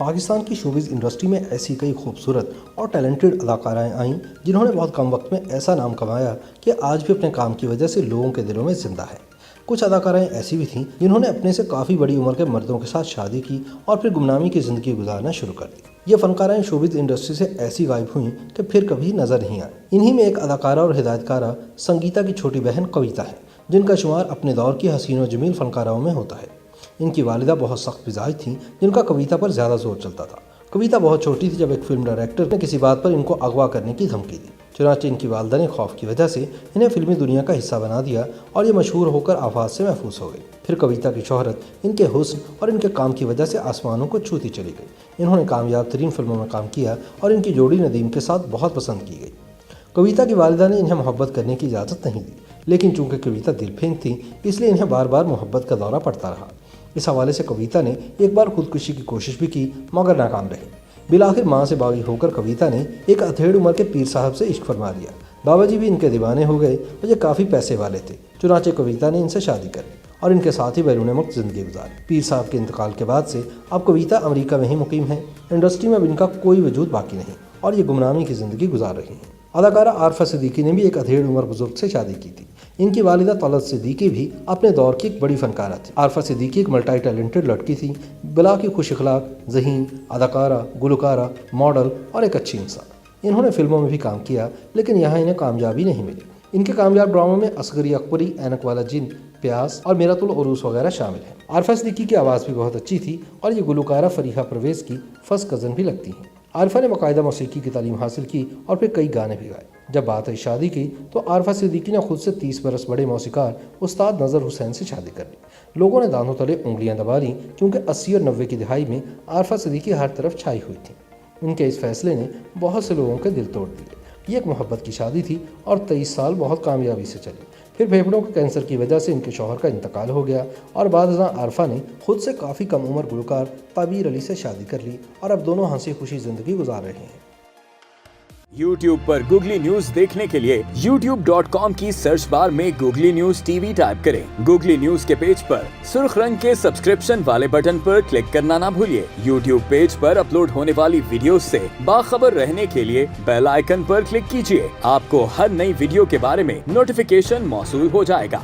پاکستان کی showbiz industry میں ایسی کئی خوبصورت اور ٹیلنٹڈ اداکارائیں آئیں جنہوں نے بہت کم وقت میں ایسا نام کمایا کہ آج بھی اپنے کام کی وجہ سے لوگوں کے دلوں میں زندہ ہے۔ کچھ اداکارائیں ایسی بھی تھیں جنہوں نے اپنے سے کافی بڑی عمر کے مردوں کے ساتھ شادی کی اور پھر گمنامی کی زندگی گزارنا شروع کر دی۔ یہ فنکارائیں شوبز انڈسٹری سے ایسی غائب ہوئیں کہ پھر کبھی نظر نہیں آئیں۔ انہی میں ایک اداکارہ اور ہدایت کارہ سنگیتا کی چھوٹی بہن کویتا ہے، جن کا شمار اپنے دور کی حسین و جمیل فنکاراؤں میں ہوتا ہے۔ ان کی والدہ بہت سخت مزاج تھیں جن کا کویتا پر زیادہ زور چلتا تھا۔ کویتا بہت چھوٹی تھی جب ایک فلم ڈائریکٹر نے کسی بات پر ان کو اغوا کرنے کی دھمکی دی۔ چنانچہ ان کی والدہ نے خوف کی وجہ سے انہیں فلمی دنیا کا حصہ بنا دیا اور یہ مشہور ہو کر آفات سے محفوظ ہو گئی۔ پھر کویتا کی شہرت ان کے حسن اور ان کے کام کی وجہ سے آسمانوں کو چھوتی چلی گئی۔ انہوں نے کامیاب ترین فلموں میں کام کیا اور ان کی جوڑی ندیم کے ساتھ بہت پسند کی گئی۔ کویتا کی والدہ نے انہیں محبت کرنے کی اجازت نہیں دی، لیکن چونکہ کویتا دل پھینک تھی اس لیے انہیں بار بار محبت کا دورہ پڑتا رہا۔ اس حوالے سے کویتا نے ایک بار خودکشی کی کوشش بھی کی مگر ناکام رہی۔ بالآخر ماں سے باغی ہو کر کویتا نے ایک اتھیڑ عمر کے پیر صاحب سے عشق فرما لیا۔ بابا جی بھی ان کے دیوانے ہو گئے اور یہ کافی پیسے والے تھے، چنانچہ کویتا نے ان سے شادی کر لی اور ان کے ساتھ ہی بیرون ملک زندگی گزاری۔ پیر صاحب کے انتقال کے بعد سے اب کویتا امریکہ میں ہی مقیم ہیں۔ انڈسٹری میں اب ان کا کوئی وجود باقی نہیں اور یہ گمنامی کی زندگی گزار رہی ہیں۔ اداکارہ عارفہ صدیقی نے بھی ایک اتھیڑ عمر بزرگ سے شادی کی تھی۔ ان کی والدہ طلعت صدیقی بھی اپنے دور کی ایک بڑی فنکارہ تھی۔ عارفہ صدیقی ایک ملٹی ٹیلنٹڈ لڑکی تھی، بلا کی خوش اخلاق، ذہین، اداکارہ، گلوکارہ، ماڈل اور ایک اچھی انسان۔ انہوں نے فلموں میں بھی کام کیا لیکن یہاں انہیں کامیابی نہیں ملی۔ ان کے کامیاب ڈراموں میں اصغری اکبری، اینک والا جن، پیاس اور میرات العروس وغیرہ شامل ہیں۔ عارفہ صدیقی کی آواز بھی بہت اچھی تھی اور یہ گلوکارہ فریحہ پرویز کی فرسٹ کزن بھی لگتی ہیں۔ عارفہ نے باقاعدہ موسیقی کی تعلیم حاصل کی اور پھر کئی گانے بھی گائے۔ جب بات آئی شادی کی تو عارفہ صدیقی نے خود سے 30 برس بڑے موسیقار استاد نذر حسین سے شادی کر لی۔ لوگوں نے دانتوں تلے انگلیاں دبا لیں کیونکہ 80 اور 90 کی دہائی میں عارفہ صدیقی ہر طرف چھائی ہوئی تھیں۔ ان کے اس فیصلے نے بہت سے لوگوں کے دل توڑ دیے۔ یہ ایک محبت کی شادی تھی اور 23 سال بہت کامیابی سے چلی۔ پھر پھیپھڑوں کے کینسر کی وجہ سے ان کے شوہر کا انتقال ہو گیا اور بعد ازاں عارفہ نے خود سے کافی کم عمر گلوکار تعبیر علی سے شادی کر لی اور اب دونوں ہنسی خوشی زندگی گزار رہے ہیں۔ YouTube پر گوگلی نیوز دیکھنے کے لیے youtube.com کی سرچ بار میں googly news T V type کریں۔ گوگلی نیوز کے پیج پر سرخ رنگ کے سبسکرپشن والے بٹن پر کلک کرنا نہ بھولیے۔ YouTube پیج پر اپلوڈ ہونے والی ویڈیوز سے باخبر رہنے کے لیے بیل آئیکن پر کلک کیجیے۔ آپ کو ہر نئی ویڈیو کے بارے میں نوٹیفیکیشن موصول ہو جائے گا۔